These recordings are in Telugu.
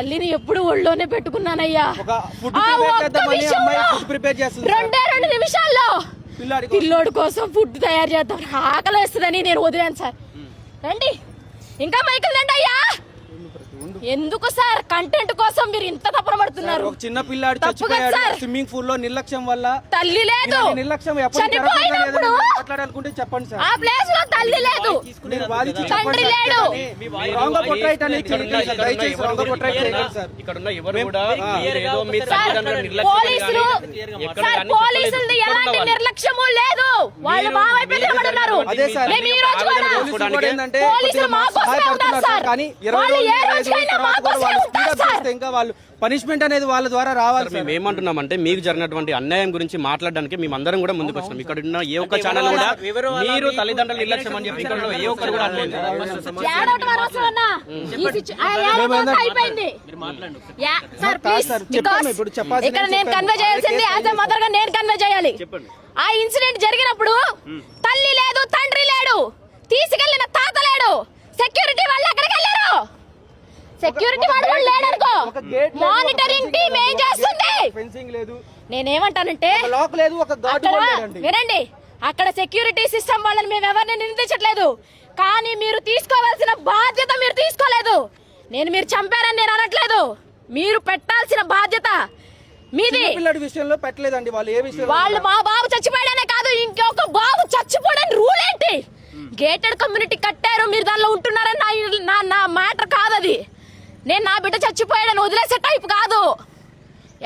తల్లిని ఎప్పుడు ఒళ్ళోనే పెట్టుకున్నానయ్యా. రెండే 2 నిమిషాల్లో పిల్లోడి కోసం ఫుడ్ తయారు చేద్దాం, ఆకలి వేస్తుందని నేను వదిలేను సార్. రండి ఇంకా మైకులు రండి అయ్యా. ఎందుకు సార్ కంటెంట్ కోసం మీరు ఇంత తపన పడుతున్నారు? ఒక చిన్న పిల్లాడు చచ్చిపోయాడు స్విమ్మింగ్ పూల్ లో నిర్లక్ష్యం వల్ల. తల్లి లేదు, నిర్లక్ష్యం మాట్లాడాలనుకుంటే చెప్పండి సార్. ఆ ప్లేస్ లో తల్లి లేదు, తండ్రి లేడు. పోలీసులు ఎలాంటి నిర్లక్ష్యము లేదు, వాళ్ళు మా వైపు నిలబడున్నారు. పోలీసులు మా కోసమే ఉన్నారు సార్. వాళ్ళు ఏ రోజైనా మా కోసమే ఉంటారు సార్. ఇంకా వాళ్ళు పనిష్మెంట్ అనేది వాళ్ళ ద్వారా రావాలి. మేము ఏమంటున్నామంటే మీకు జరిగినటువంటి అన్యాయం గురించి మాట్లాడడానికి మేమందరం కూడా ముందుకు వచ్చినాం. ఇక్కడ ఉన్న ఏ ఒక్క ఛానల్ కూడా మీరు తల్లిదండ్రుల నిర్లక్ష్యం అని చెప్పి ఇక్కడ ఏ ఒక్కరు కూడా ఇక్కడ నేను కన్వే చేయాల్సింది యాజ్ ఎ మదర్ గా నేను కన్వే చేయాలి. ఆ ఇన్సిడెంట్ జరిగినప్పుడు తల్లి లేదు, తండ్రి లేడు, తీసుకెళ్లిన తాత లేడు, సెక్యూరిటీ వాళ్ళు ఎక్కడికి వెళ్ళారు? సెక్యూరిటీ వాడు లేడనుకో, మానిటరింగ్ టీమ్ ఏం చేస్తుంది? నేనేమంటానంటే వినండి, అక్కడ సెక్యూరిటీ సిస్టమ్ వాళ్ళని మేము ఎవరిని నిందించట్లేదు, కానీ మీరు తీసుకోవాల్సిన బాధ్యత మీరు తీసుకోలేదు. మీరు చంపారని నేను అనట్లేదు, మీరు పెట్టాల్సిన బాధ్యత మీది. విషయంలో పెట్టలేదండి వాళ్ళు. ఏ విషయం? వాళ్ళు మా బాబు చచ్చిపోయాడనే కాదు, ఇంకొక బాబు చచ్చిపోవడానికి రూల్ ఏంటి? గేటెడ్ కమ్యూనిటీ కట్టారు, మీరు దానిలో ఉంటున్నారని నా మ్యాటర్ కాదు అది. నేను నా బిడ్డ చచ్చిపోయాడని వదిలేసే టైప్ కాదు.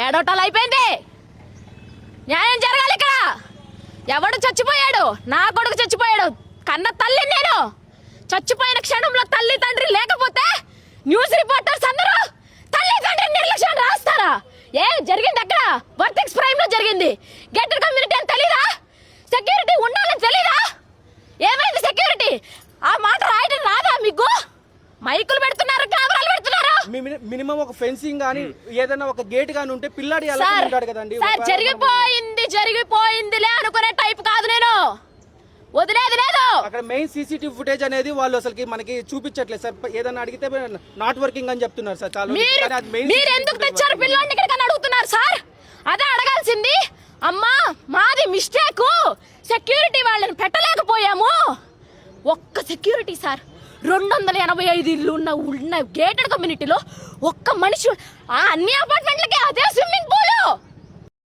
ఏడోటాలు అయిపోయింది, న్యాయం జరగాలి ఇక్కడ. ఎవడు చచ్చిపోయాడు? నా కొడుకు చచ్చిపోయాడు, కన్న తల్లి నేను. చచ్చిపోయిన క్షణంలో తల్లి తండ్రి లేకపోతే న్యూస్ రిపోర్టర్స్ అందరూ తల్లి తండ్రి నిర్లక్ష్యం రాస్తారా? జరిగింది అక్కడ వర్టెక్స్ ప్రైమ్ లో జరిగింది. గేటెడ్ కమ్యూనిటీ అని తెలీదా? సెక్యూరిటీ ఉండాలని తెలీదా? ఏమైంది సెక్యూరిటీ? ఆ మాట రాయడం రాదా మీకు? మైకులు పెడుతున్నారు, కెమెరాలు పెడుతున్నారు. మినిమం ఒక ఫెన్సింగ్ గానీ ఏదైనా ఒక గేట్ గానీ ఉంటే పిల్లాడి ఎలా ఉంటాడు కదండి. జరిగిపోయిందిలే అనుకునే టైప్ కాదు నేను, వదిలేది లేదు. అక్కడ మెయిన్ సీసీటీవీ ఫుటేజ్ అనేది వాళ్ళు అసలు మనకి చూపించట్లేదు సార్. ఏదైనా అడిగితే నాట్ వర్కింగ్ అని చెప్తున్నారు సార్. చాలా మీరు ఎందుకు తెచ్చారు పిల్లాడిని ఇక్కడికి అడుగుతున్నారు సార్. అదే అడగాల్సింది. అమ్మా మాది మిస్టేక్, సెక్యూరిటీ వాళ్ళని పెట్టలేకపోయాము. ఒక్క సెక్యూరిటీ సార్, 285 ఇల్లు ఉన్న గేటెడ్ కమ్యూనిటీలో ఒక్క మనిషి, అన్ని అపార్ట్మెంట్లకి అదే స్విమ్మింగ్ పూల్.